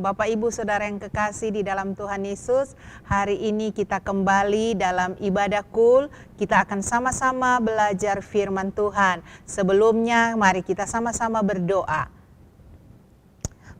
Bapak Ibu Saudara yang kekasih di dalam Tuhan Yesus, hari ini kita kembali dalam ibadah kul. Kita akan sama-sama belajar firman Tuhan. Sebelumnya mari kita sama-sama berdoa.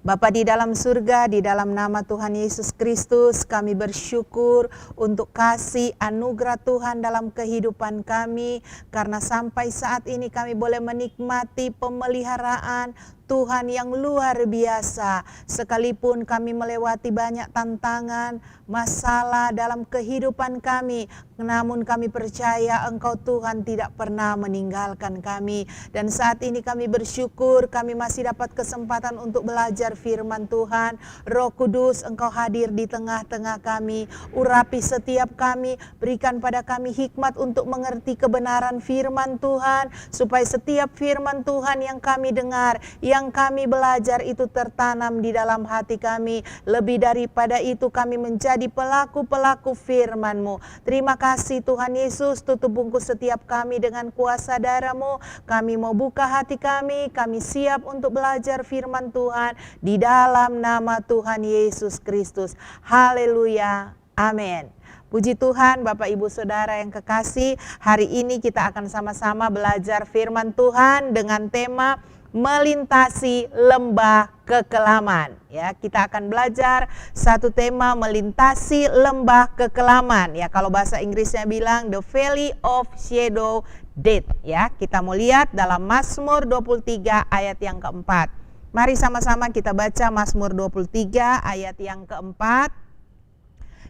Bapa di dalam surga, di dalam nama Tuhan Yesus Kristus, kami bersyukur untuk kasih anugerah Tuhan dalam kehidupan kami. Karena sampai saat ini kami boleh menikmati pemeliharaan Tuhan yang luar biasa. Sekalipun kami melewati banyak tantangan, masalah dalam kehidupan kami, namun kami percaya Engkau Tuhan tidak pernah meninggalkan kami. Dan saat ini kami bersyukur kami masih dapat kesempatan untuk belajar firman Tuhan. Roh Kudus, Engkau hadir di tengah-tengah kami. Urapi setiap kami, berikan pada kami hikmat untuk mengerti kebenaran firman Tuhan, supaya setiap firman Tuhan yang kami dengar, yang kami belajar itu tertanam di dalam hati kami. Lebih daripada itu kami menjadi pelaku-pelaku firman-Mu. Terima kasih Tuhan Yesus, tutup bungkus setiap kami dengan kuasa darah-Mu. Kami mau buka hati kami siap untuk belajar firman Tuhan di dalam nama Tuhan Yesus Kristus. Haleluya, amin. Puji Tuhan, Bapak Ibu Saudara yang kekasih, hari ini kita akan sama-sama belajar firman Tuhan dengan tema melintasi lembah kekelaman. Ya, kita akan belajar satu tema melintasi lembah kekelaman. Ya, kalau bahasa Inggrisnya bilang the valley of shadow death. Ya, kita mau lihat dalam Mazmur 23 ayat yang keempat. Mari sama-sama kita baca Mazmur 23 ayat yang keempat.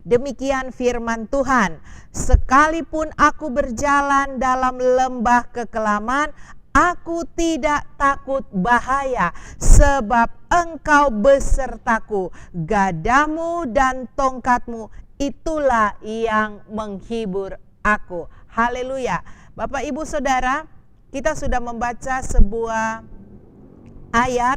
Demikian firman Tuhan, sekalipun aku berjalan dalam lembah kekelaman, aku tidak takut bahaya, sebab Engkau besertaku, gadamu dan tongkatmu, itulah yang menghibur aku. Haleluya. Bapak Ibu Saudara, kita sudah membaca sebuah ayat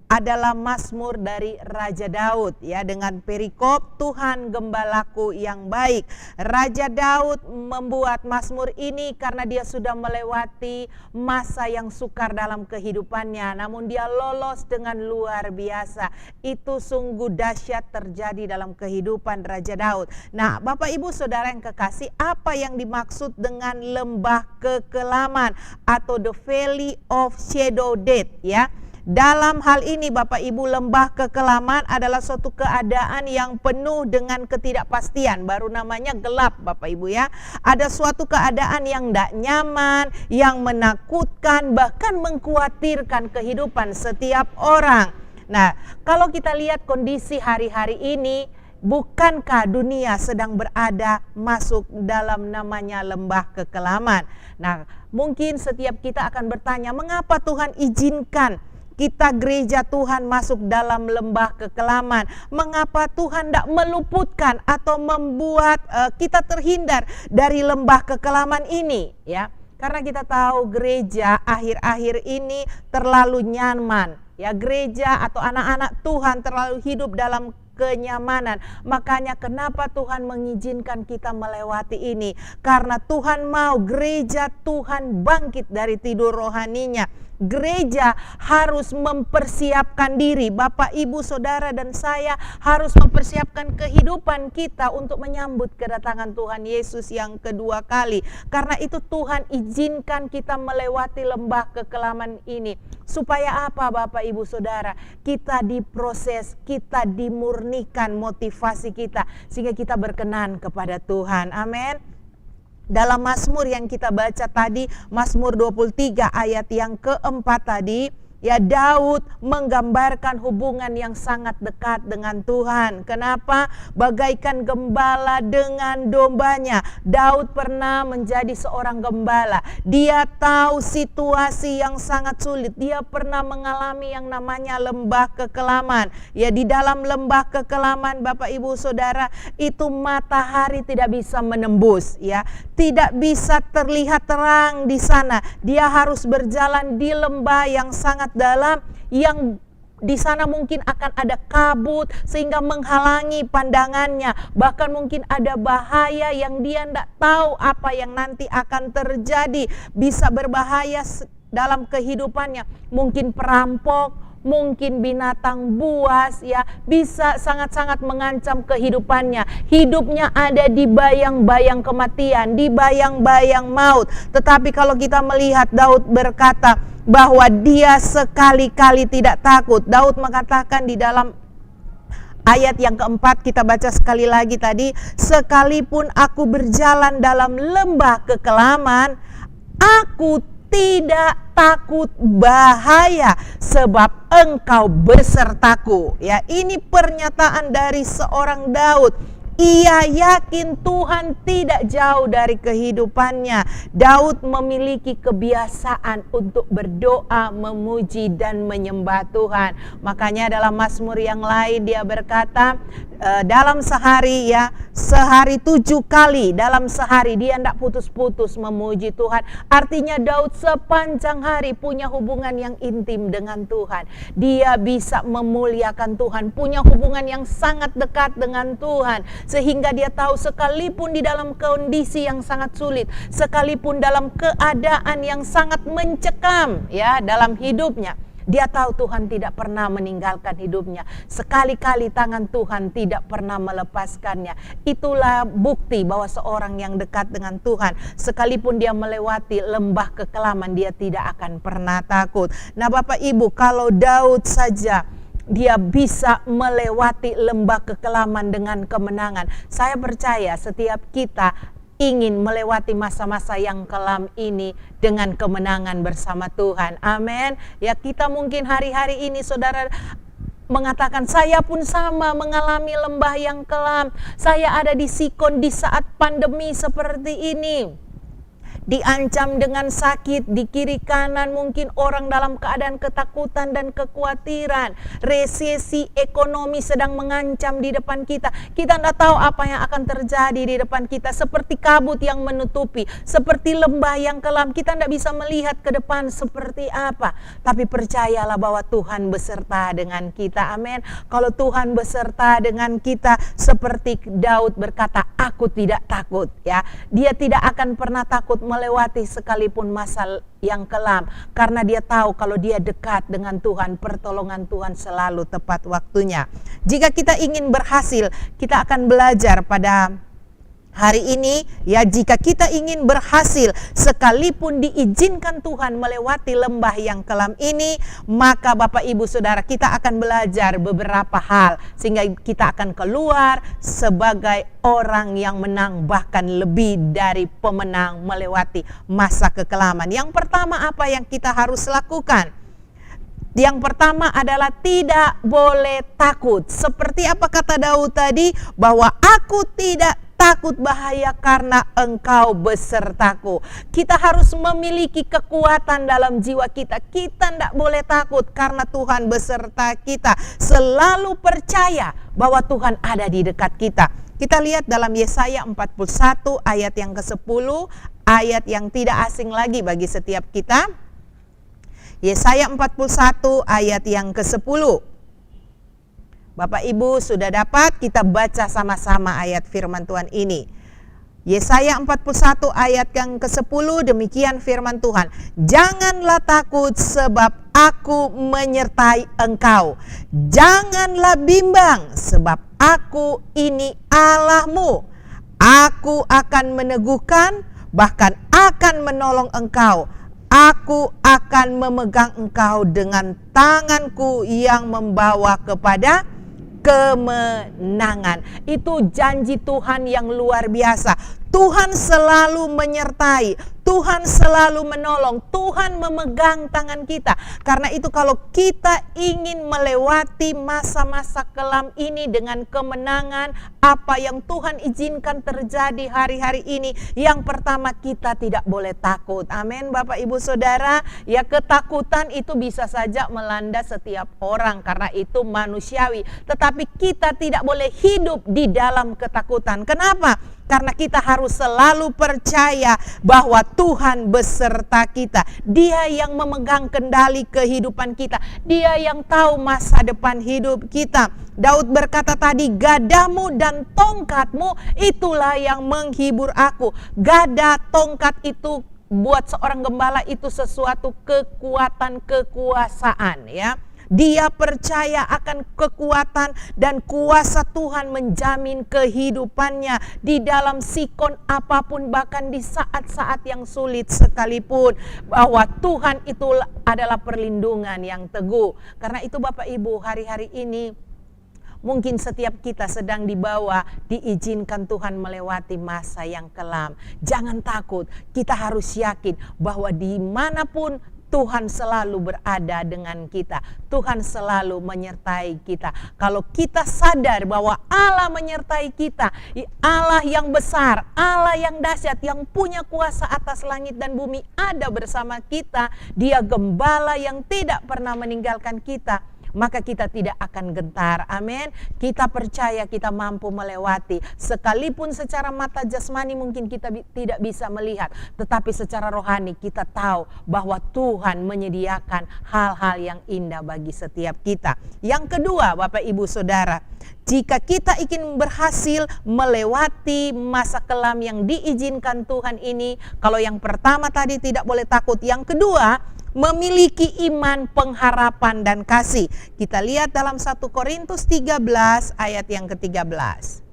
adalah Mazmur dari Raja Daud, ya, dengan perikop Tuhan gembalaku yang baik. Raja Daud membuat Mazmur ini karena dia sudah melewati masa yang sukar dalam kehidupannya, namun dia lolos dengan luar biasa. Itu sungguh dahsyat terjadi dalam kehidupan Raja Daud. Nah, Bapak Ibu Saudara yang kekasih, apa yang dimaksud dengan lembah kekelaman atau the valley of shadow death, ya? Dalam hal ini Bapak Ibu, lembah kekelaman adalah suatu keadaan yang penuh dengan ketidakpastian, baru namanya gelap Bapak Ibu ya. Ada suatu keadaan yang tidak nyaman, yang menakutkan, bahkan mengkhawatirkan kehidupan setiap orang. Nah, kalau kita lihat kondisi hari-hari ini, bukankah dunia sedang berada masuk dalam namanya lembah kekelaman? Nah, mungkin setiap kita akan bertanya, mengapa Tuhan izinkan kita gereja Tuhan masuk dalam lembah kekelaman? Mengapa Tuhan tidak meluputkan atau membuat kita terhindar dari lembah kekelaman ini? Ya, karena kita tahu gereja akhir-akhir ini terlalu nyaman. Ya, gereja atau anak-anak Tuhan terlalu hidup dalam kenyamanan. Makanya kenapa Tuhan mengizinkan kita melewati ini? Karena Tuhan mau gereja Tuhan bangkit dari tidur rohaninya. Gereja harus mempersiapkan diri. Bapak, Ibu, Saudara, dan saya harus mempersiapkan kehidupan kita untuk menyambut kedatangan Tuhan Yesus yang kedua kali. Karena itu Tuhan izinkan kita melewati lembah kekelaman ini. Supaya apa Bapak, Ibu, Saudara? Kita diproses, kita dimurnikan motivasi kita, sehingga kita berkenan kepada Tuhan. Amin. Dalam Mazmur yang kita baca tadi, Mazmur 23 ayat yang keempat tadi, ya, Daud menggambarkan hubungan yang sangat dekat dengan Tuhan. Kenapa? Bagaikan gembala dengan dombanya. Daud pernah menjadi seorang gembala. Dia tahu situasi yang sangat sulit. Dia pernah mengalami yang namanya lembah kekelaman. Ya, di dalam lembah kekelaman Bapak Ibu Saudara, itu matahari tidak bisa menembus, ya. Tidak bisa terlihat terang di sana. Dia harus berjalan di lembah yang sangat dalam, yang di sana mungkin akan ada kabut sehingga menghalangi pandangannya. Bahkan mungkin ada bahaya yang dia tidak tahu apa yang nanti akan terjadi. Bisa berbahaya dalam kehidupannya. Mungkin perampok, mungkin binatang buas ya, bisa sangat-sangat mengancam kehidupannya. Hidupnya ada di bayang-bayang kematian, di bayang-bayang maut. Tetapi kalau kita melihat Daud berkata bahwa dia sekali-kali tidak takut. Daud mengatakan di dalam ayat yang keempat, kita baca sekali lagi tadi, sekalipun aku berjalan dalam lembah kekelaman, aku tidak takut bahaya sebab engkau besertaku. Ya, ini pernyataan dari seorang Daud. Ia yakin Tuhan tidak jauh dari kehidupannya. Daud memiliki kebiasaan untuk berdoa, memuji dan menyembah Tuhan. Makanya dalam Mazmur yang lain dia berkata, dalam sehari ya, sehari 7 kali dalam sehari dia tidak putus-putus memuji Tuhan. Artinya Daud sepanjang hari punya hubungan yang intim dengan Tuhan. Dia bisa memuliakan Tuhan, punya hubungan yang sangat dekat dengan Tuhan. Sehingga dia tahu sekalipun di dalam kondisi yang sangat sulit, sekalipun dalam keadaan yang sangat mencekam ya dalam hidupnya, dia tahu Tuhan tidak pernah meninggalkan hidupnya. Sekali-kali tangan Tuhan tidak pernah melepaskannya. Itulah bukti bahwa seorang yang dekat dengan Tuhan, sekalipun dia melewati lembah kekelaman, dia tidak akan pernah takut. Nah Bapak Ibu, kalau Daud saja dia bisa melewati lembah kekelaman dengan kemenangan, saya percaya setiap kita ingin melewati masa-masa yang kelam ini dengan kemenangan bersama Tuhan. Amin. Ya, kita mungkin hari-hari ini saudara mengatakan, saya pun sama mengalami lembah yang kelam. Saya ada di Sikon di saat pandemi seperti ini. Diancam dengan sakit, di kiri kanan mungkin orang dalam keadaan ketakutan dan kekhawatiran. Resesi ekonomi sedang mengancam di depan kita. Kita tidak tahu apa yang akan terjadi di depan kita. Seperti kabut yang menutupi, seperti lembah yang kelam. Kita tidak bisa melihat ke depan seperti apa. Tapi percayalah bahwa Tuhan beserta dengan kita. Amin. Kalau Tuhan beserta dengan kita, seperti Daud berkata, aku tidak takut ya. Dia tidak akan pernah takut melewati sekalipun masa yang kelam, karena dia tahu kalau dia dekat dengan Tuhan, pertolongan Tuhan selalu tepat waktunya. Jika kita ingin berhasil, kita akan belajar pada hari ini ya, jika kita ingin berhasil, sekalipun diizinkan Tuhan melewati lembah yang kelam ini, maka Bapak Ibu Saudara, kita akan belajar beberapa hal sehingga kita akan keluar sebagai orang yang menang, bahkan lebih dari pemenang melewati masa kekelaman. Yang pertama, apa yang kita harus lakukan? Yang pertama adalah tidak boleh takut. Seperti apa kata Daud tadi, bahwa aku tidak takut bahaya karena engkau besertaku. Kita harus memiliki kekuatan dalam jiwa kita. Kita tidak boleh takut karena Tuhan beserta kita. Selalu percaya bahwa Tuhan ada di dekat kita. Kita lihat dalam Yesaya 41 ayat yang ke-10, ayat yang tidak asing lagi bagi setiap kita. Yesaya 41 ayat yang ke-10. Bapak Ibu sudah dapat, kita baca sama-sama ayat firman Tuhan ini. Yesaya 41 ayat yang ke-10, demikian firman Tuhan. Janganlah takut sebab aku menyertai engkau. Janganlah bimbang sebab aku ini Allahmu. Aku akan meneguhkan, bahkan akan menolong engkau. Aku akan memegang engkau dengan tanganku yang membawa kepada kemenangan. Itu janji Tuhan yang luar biasa. Tuhan selalu menyertai, Tuhan selalu menolong, Tuhan memegang tangan kita. Karena itu kalau kita ingin melewati masa-masa kelam ini dengan kemenangan, apa yang Tuhan izinkan terjadi hari-hari ini, yang pertama kita tidak boleh takut. Amin Bapak Ibu Saudara. Ya, ketakutan itu bisa saja melanda setiap orang karena itu manusiawi. Tetapi kita tidak boleh hidup di dalam ketakutan. Kenapa? Karena kita harus selalu percaya bahwa Tuhan beserta kita. Dia yang memegang kendali kehidupan kita. Dia yang tahu masa depan hidup kita. Daud berkata tadi, gadamu dan tongkatmu itulah yang menghibur aku. Gada, tongkat itu buat seorang gembala itu sesuatu kekuatan, kekuasaan ya. Dia percaya akan kekuatan dan kuasa Tuhan menjamin kehidupannya di dalam sikon apapun, bahkan di saat-saat yang sulit sekalipun, bahwa Tuhan itu adalah perlindungan yang teguh. Karena itu Bapak Ibu, hari-hari ini mungkin setiap kita sedang dibawa, diizinkan Tuhan melewati masa yang kelam. Jangan takut, kita harus yakin bahwa dimanapun Tuhan selalu berada dengan kita. Tuhan selalu menyertai kita. Kalau kita sadar bahwa Allah menyertai kita, Allah yang besar, Allah yang dahsyat, yang punya kuasa atas langit dan bumi ada bersama kita, Dia gembala yang tidak pernah meninggalkan kita, maka kita tidak akan gentar. Amin. Kita percaya kita mampu melewati, sekalipun secara mata jasmani mungkin kita tidak bisa melihat, tetapi secara rohani kita tahu bahwa Tuhan menyediakan hal-hal yang indah bagi setiap kita. Yang kedua, Bapak Ibu Saudara, jika kita ingin berhasil melewati masa kelam yang diizinkan Tuhan ini, kalau yang pertama tadi tidak boleh takut, yang kedua memiliki iman, pengharapan, dan kasih. Kita lihat dalam 1 Korintus 13 ayat yang ke-13.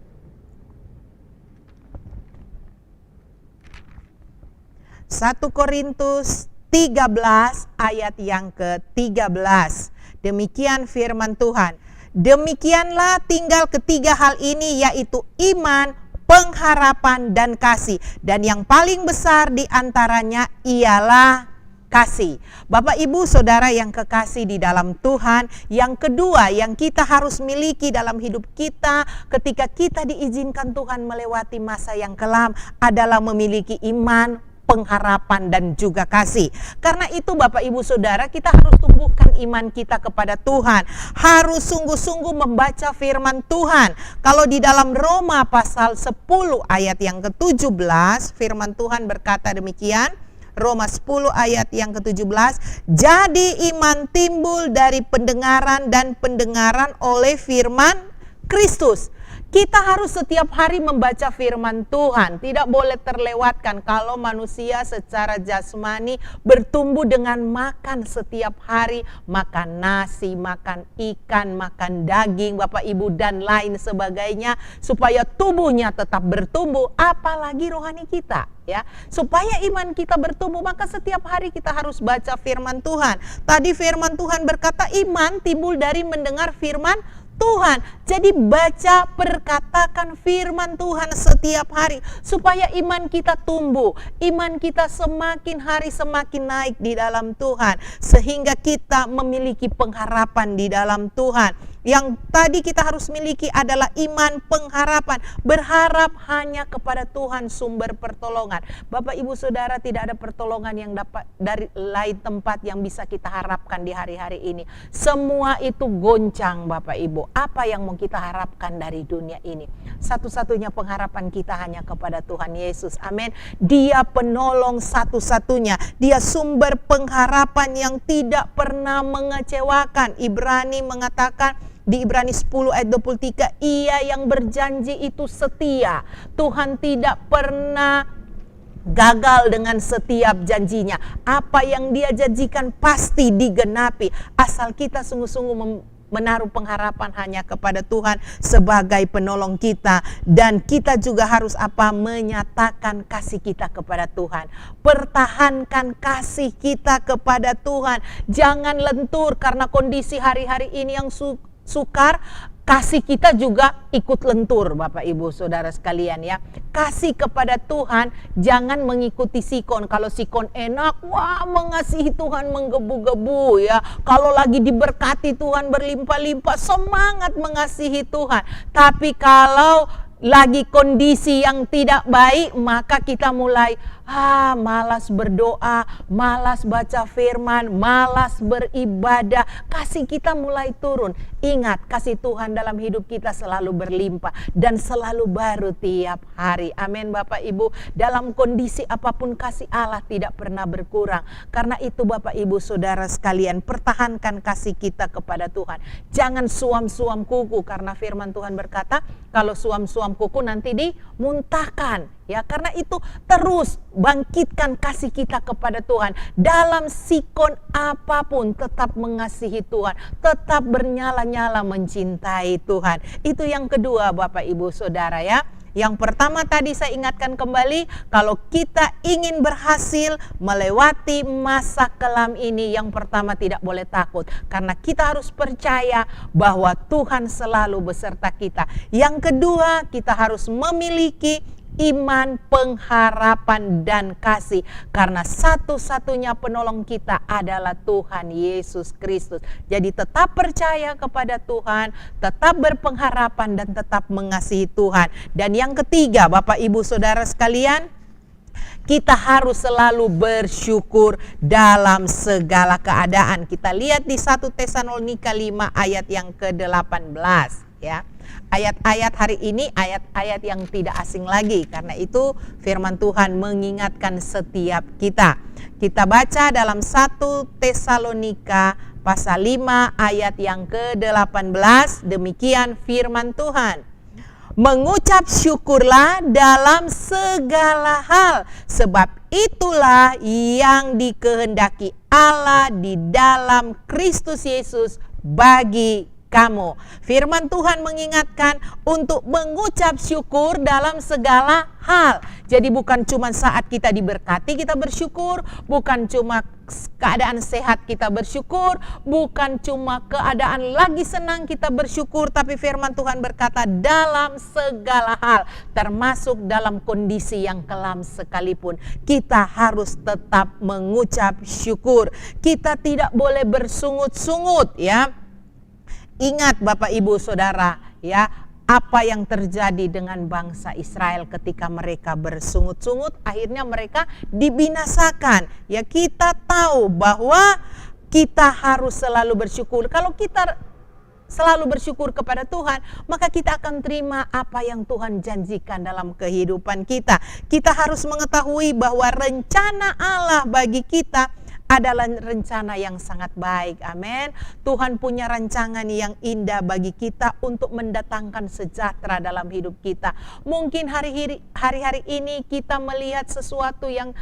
1 Korintus 13 ayat yang ke-13. Demikian firman Tuhan. Demikianlah tinggal ketiga hal ini, yaitu iman, pengharapan, dan kasih. Dan yang paling besar di antaranya ialah kasih. Bapak Ibu Saudara yang kekasih di dalam Tuhan, yang kedua yang kita harus miliki dalam hidup kita ketika kita diizinkan Tuhan melewati masa yang kelam adalah memiliki iman, pengharapan, dan juga kasih. Karena itu Bapak Ibu Saudara, kita harus tumbuhkan iman kita kepada Tuhan. Harus sungguh-sungguh membaca firman Tuhan. Kalau di dalam Roma pasal 10 ayat yang ke-17, firman Tuhan berkata demikian. Roma 10 ayat yang ke-17, jadi iman timbul dari pendengaran dan pendengaran oleh firman Kristus. Kita harus setiap hari membaca firman Tuhan. Tidak boleh terlewatkan kalau manusia secara jasmani bertumbuh dengan makan setiap hari. Makan nasi, makan ikan, makan daging, Bapak Ibu, dan lain sebagainya. Supaya tubuhnya tetap bertumbuh, apalagi rohani kita. Ya, supaya iman kita bertumbuh, maka setiap hari kita harus baca firman Tuhan. Tadi firman Tuhan berkata iman timbul dari mendengar firman Tuhan. Jadi baca, perkatakan firman Tuhan setiap hari supaya iman kita tumbuh, iman kita semakin hari semakin naik di dalam Tuhan, sehingga kita memiliki pengharapan di dalam Tuhan. Yang tadi kita harus miliki adalah iman, pengharapan, berharap hanya kepada Tuhan sumber pertolongan. Bapak Ibu Saudara, tidak ada pertolongan yang dapat dari lain tempat yang bisa kita harapkan di hari-hari ini. Semua itu goncang Bapak Ibu. Apa yang mau kita harapkan dari dunia ini? Satu-satunya pengharapan kita hanya kepada Tuhan Yesus. Amin. Dia penolong satu-satunya. Dia sumber pengharapan yang tidak pernah mengecewakan. Ibrani mengatakan di Ibrani 10 ayat 23, Ia yang berjanji itu setia. Tuhan tidak pernah gagal dengan setiap janjinya. Apa yang Dia janjikan pasti digenapi. Asal kita sungguh-sungguh menaruh pengharapan hanya kepada Tuhan sebagai penolong kita. Dan kita juga harus menyatakan kasih kita kepada Tuhan. Pertahankan kasih kita kepada Tuhan. Jangan lentur karena kondisi hari-hari ini yang sukar, kasih kita juga ikut lentur Bapak Ibu Saudara sekalian ya. Kasih kepada Tuhan jangan mengikuti sikon. Kalau sikon enak, wah mengasihi Tuhan menggebu-gebu ya. Kalau lagi diberkati Tuhan berlimpah-limpah, semangat mengasihi Tuhan. Tapi kalau lagi kondisi yang tidak baik, maka kita mulai malas berdoa, malas baca firman, malas beribadah. Kasih kita mulai turun. Ingat, kasih Tuhan dalam hidup kita selalu berlimpah dan selalu baru tiap hari. Amin Bapak Ibu. Dalam kondisi apapun kasih Allah tidak pernah berkurang. Karena itu Bapak Ibu Saudara sekalian, pertahankan kasih kita kepada Tuhan. Jangan suam-suam kuku, karena firman Tuhan berkata kalau suam-suam kuku nanti dimuntahkan. Ya, karena itu terus bangkitkan kasih kita kepada Tuhan. Dalam sikon apapun tetap mengasihi Tuhan, tetap bernyala-nyala mencintai Tuhan. Itu yang kedua Bapak Ibu Saudara ya. Yang pertama tadi saya ingatkan kembali, kalau kita ingin berhasil melewati masa kelam ini, yang pertama tidak boleh takut. Karena kita harus percaya bahwa Tuhan selalu beserta kita. Yang kedua, kita harus memiliki iman, pengharapan, dan kasih. Karena satu-satunya penolong kita adalah Tuhan Yesus Kristus. Jadi tetap percaya kepada Tuhan, tetap berpengharapan, dan tetap mengasihi Tuhan. Dan yang ketiga Bapak Ibu Saudara sekalian, kita harus selalu bersyukur dalam segala keadaan. Kita lihat di 1 Tesalonika 5 ayat yang ke-18 ya. Ayat-ayat hari ini ayat-ayat yang tidak asing lagi, karena itu firman Tuhan mengingatkan setiap kita. Kita baca dalam 1 Tesalonika pasal 5 ayat yang ke-18, demikian firman Tuhan. Mengucap syukurlah dalam segala hal, sebab itulah yang dikehendaki Allah di dalam Kristus Yesus bagi kamu. Firman Tuhan mengingatkan untuk mengucap syukur dalam segala hal. Jadi bukan cuma saat kita diberkati kita bersyukur, bukan cuma keadaan sehat kita bersyukur, bukan cuma keadaan lagi senang kita bersyukur, tapi firman Tuhan berkata dalam segala hal, termasuk dalam kondisi yang kelam sekalipun, kita harus tetap mengucap syukur. Kita tidak boleh bersungut-sungut ya. Ingat Bapak Ibu Saudara ya, apa yang terjadi dengan bangsa Israel ketika mereka bersungut-sungut, akhirnya mereka dibinasakan. Ya, kita tahu bahwa kita harus selalu bersyukur. Kalau kita selalu bersyukur kepada Tuhan, maka kita akan terima apa yang Tuhan janjikan dalam kehidupan kita. Kita harus mengetahui bahwa rencana Allah bagi kita adalah rencana yang sangat baik. Amin. Tuhan punya rancangan yang indah bagi kita untuk mendatangkan sejahtera dalam hidup kita. Mungkin hari-hari ini kita melihat sesuatu yang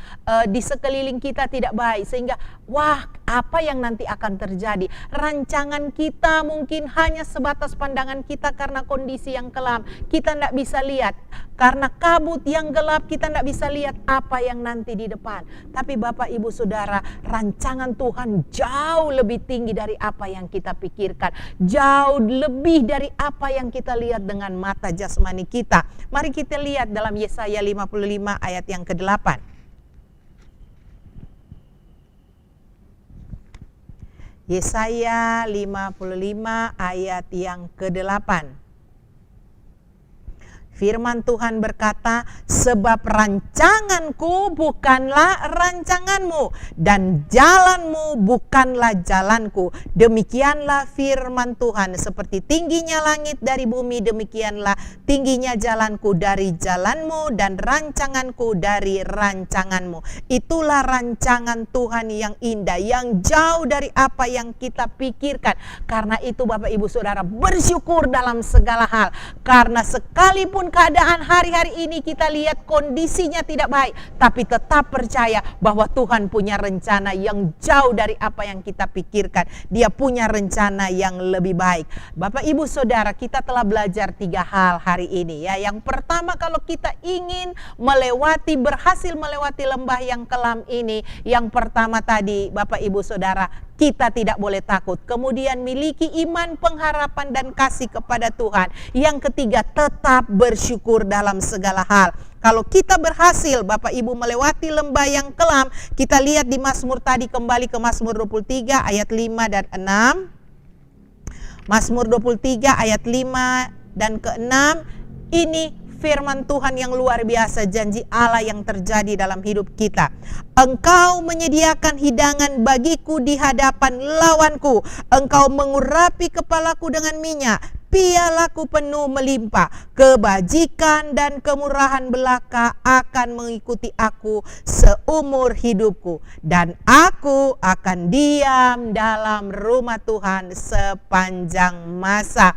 di sekeliling kita tidak baik, sehingga wah, apa yang nanti akan terjadi? Rancangan kita mungkin hanya sebatas pandangan kita karena kondisi yang kelam. Kita tidak bisa lihat. Karena kabut yang gelap, kita tidak bisa lihat apa yang nanti di depan. Tapi Bapak Ibu Saudara, rancangan Tuhan jauh lebih tinggi dari apa yang kita pikirkan. Jauh lebih dari apa yang kita lihat dengan mata jasmani kita. Mari kita lihat dalam Yesaya 55 ayat yang ke-8. Yesaya 55 ayat yang ke-8. Firman Tuhan berkata, sebab rancanganku bukanlah rancanganmu, dan jalanmu bukanlah jalanku. Demikianlah firman Tuhan, seperti tingginya langit dari bumi, demikianlah tingginya jalanku dari jalanmu, dan rancanganku dari rancanganmu. Itulah rancangan Tuhan yang indah, yang jauh dari apa yang kita pikirkan. Karena itu Bapak Ibu Saudara, bersyukur dalam segala hal. Karena sekalipun keadaan hari-hari ini kita lihat kondisinya tidak baik, tapi tetap percaya bahwa Tuhan punya rencana yang jauh dari apa yang kita pikirkan. Dia punya rencana yang lebih baik. Bapak Ibu Saudara, kita telah belajar 3 hal hari ini ya. Yang pertama, kalau kita ingin berhasil melewati lembah yang kelam ini, yang pertama tadi Bapak Ibu Saudara, kita tidak boleh takut. Kemudian miliki iman, pengharapan, dan kasih kepada Tuhan. Yang ketiga, tetap bersyukur dalam segala hal. Kalau kita berhasil Bapak Ibu melewati lembah yang kelam, kita lihat di Mazmur tadi, kembali ke Mazmur 23 ayat 5 dan 6. Mazmur 23 ayat 5 dan ke-6. Ini firman Tuhan yang luar biasa, janji Allah yang terjadi dalam hidup kita. Engkau menyediakan hidangan bagiku di hadapan lawanku. Engkau mengurapi kepalaku dengan minyak. Pialaku penuh melimpah. Kebajikan dan kemurahan belaka akan mengikuti aku seumur hidupku. Dan aku akan diam dalam rumah Tuhan sepanjang masa.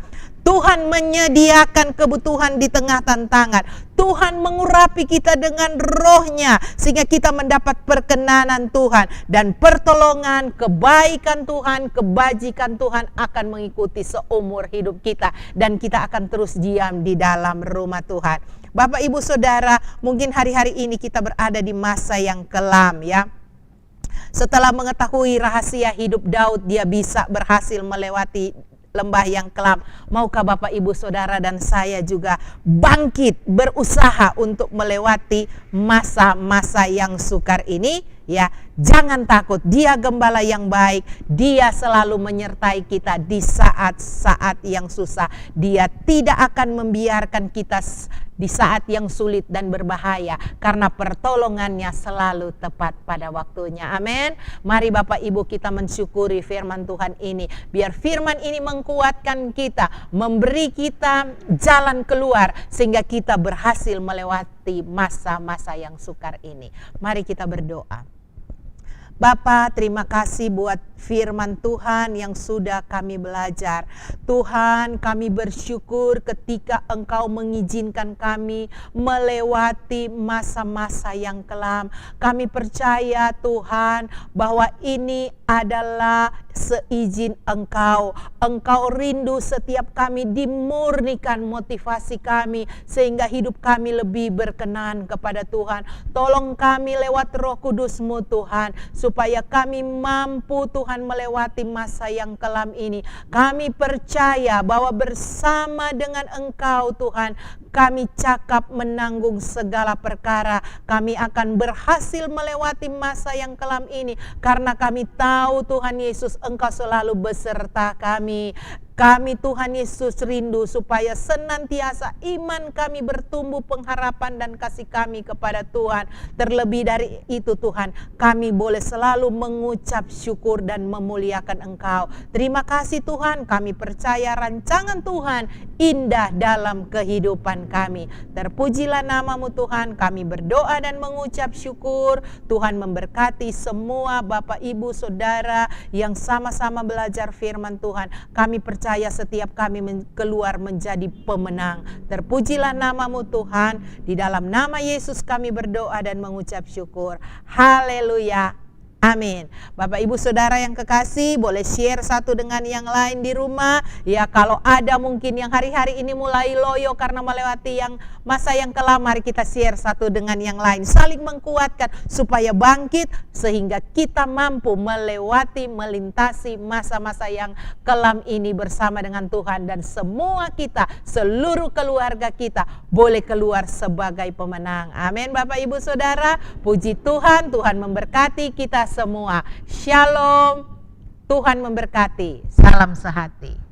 Tuhan menyediakan kebutuhan di tengah tantangan. Tuhan mengurapi kita dengan roh-Nya sehingga kita mendapat perkenanan Tuhan, dan pertolongan, kebaikan Tuhan, kebajikan Tuhan akan mengikuti seumur hidup kita, dan kita akan terus diam di dalam rumah Tuhan. Bapak Ibu Saudara, mungkin hari-hari ini kita berada di masa yang kelam ya. Setelah mengetahui rahasia hidup Daud, dia bisa berhasil melewati lembah yang kelam. Maukah Bapak Ibu Saudara dan saya juga bangkit berusaha untuk melewati masa-masa yang sukar ini? Ya, jangan takut, Dia gembala yang baik. Dia selalu menyertai kita di saat-saat yang susah. Dia tidak akan membiarkan kita di saat yang sulit dan berbahaya, karena pertolongannya selalu tepat pada waktunya. Amin. Mari Bapak Ibu kita mensyukuri firman Tuhan ini. Biar firman ini menguatkan kita, memberi kita jalan keluar, sehingga kita berhasil melewati masa-masa yang sukar ini. Mari kita berdoa. Bapa, terima kasih buat firman Tuhan yang sudah kami belajar. Tuhan, kami bersyukur ketika Engkau mengizinkan kami melewati masa-masa yang kelam. Kami percaya Tuhan bahwa ini adalah seizin Engkau. Engkau rindu setiap kami dimurnikan motivasi kami, sehingga hidup kami lebih berkenan kepada Tuhan. Tolong kami lewat Roh Kudus-Mu Tuhan, supaya kami mampu Tuhan melewati masa yang kelam ini. Kami percaya bahwa bersama dengan Engkau Tuhan, kami cakap menanggung segala perkara. Kami akan berhasil melewati masa yang kelam ini, karena kami tahu Tuhan Yesus, Engkau selalu beserta kami. Kami Tuhan Yesus rindu supaya senantiasa iman kami bertumbuh, pengharapan dan kasih kami kepada Tuhan. Terlebih dari itu Tuhan, kami boleh selalu mengucap syukur dan memuliakan Engkau. Terima kasih Tuhan, kami percaya rancangan Tuhan indah dalam kehidupan kami. Terpujilah nama-Mu Tuhan, kami berdoa dan mengucap syukur. Tuhan memberkati semua Bapak Ibu Saudara yang sama-sama belajar firman Tuhan. Kami percaya setiap kami keluar menjadi pemenang. Terpujilah nama-Mu Tuhan. Di dalam nama Yesus kami berdoa dan mengucap syukur. Haleluya. Amin. Bapak Ibu Saudara yang kekasih, boleh share satu dengan yang lain di rumah. Ya, kalau ada mungkin yang hari-hari ini mulai loyo karena melewati yang masa yang kelam, mari kita share satu dengan yang lain. Saling menguatkan supaya bangkit, sehingga kita mampu melewati, melintasi masa-masa yang kelam ini bersama dengan Tuhan. Dan semua kita, seluruh keluarga kita boleh keluar sebagai pemenang. Amin Bapak Ibu Saudara. Puji Tuhan, Tuhan memberkati kita semua. Shalom, Tuhan memberkati. Salam sehati.